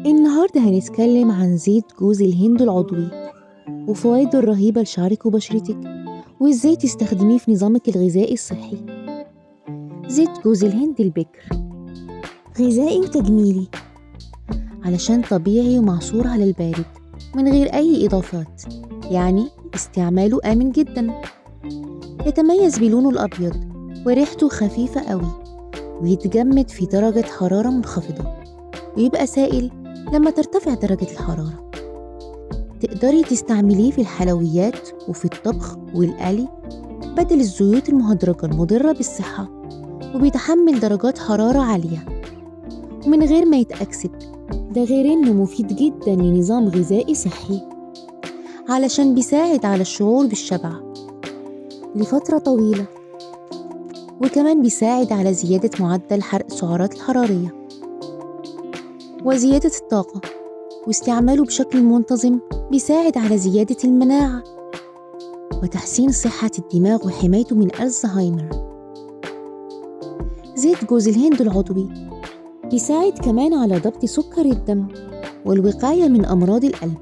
النهاردة هنتكلم عن زيت جوز الهند العضوي وفوائده الرهيبة لشعرك وبشرتك، وإزاي تستخدميه في نظامك الغذائي الصحي. زيت جوز الهند البكر غذائي وتجميلي علشان طبيعي ومعصور على البارد من غير أي إضافات، يعني استعماله آمن جدا. يتميز بلونه الأبيض وريحته خفيفة قوي، ويتجمد في درجة حرارة منخفضة، ويبقى سائل لما ترتفع درجة الحرارة. تقدري تستعمليه في الحلويات وفي الطبخ والقلي بدل الزيوت المهدرجة المضرة بالصحة، وبيتحمل درجات حرارة عالية ومن غير ما يتأكسد. ده غير إنه مفيد جدا لنظام غذائي صحي، علشان بيساعد على الشعور بالشبع لفترة طويلة، وكمان بيساعد على زيادة معدل حرق السعرات الحرارية وزيادة الطاقة. واستعماله بشكل منتظم بيساعد على زيادة المناعة وتحسين صحة الدماغ وحمايته من الزهايمر. زيت جوز الهند العضوي بيساعد كمان على ضبط سكر الدم والوقاية من أمراض القلب.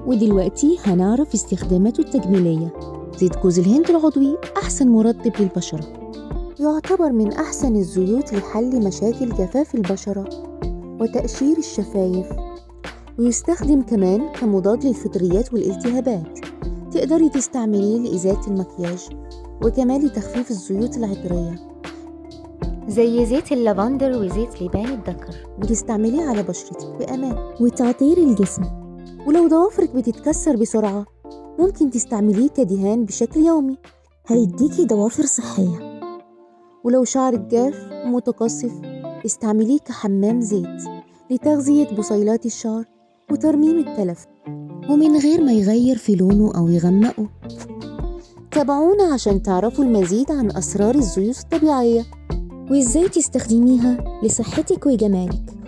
ودلوقتي هنعرف استخداماته التجميلية. زيت جوز الهند العضوي أحسن مرطب للبشرة، يعتبر من أحسن الزيوت لحل مشاكل جفاف البشرة وتقشير الشفايف، ويستخدم كمان كمضاد للفطريات والالتهابات. تقدري تستعمليه لإزالة المكياج وكمان لتخفيف الزيوت العطرية زي زيت اللافندر وزيت لبان الذكر، وتستعمليه على بشرتك بأمان وتعطير الجسم. ولو ضوافرك بتتكسر بسرعة ممكن تستعمليه كدهان بشكل يومي، هيديكي ضوافر صحية. ولو شعرك جاف ومتقصف استعمليه كحمام زيت لتغذية بصيلات الشعر وترميم التلف، ومن غير ما يغير في لونه أو يغمقه. تابعونا عشان تعرفوا المزيد عن أسرار الزيوت الطبيعية وإزاي تستخدميها لصحتك وجمالك.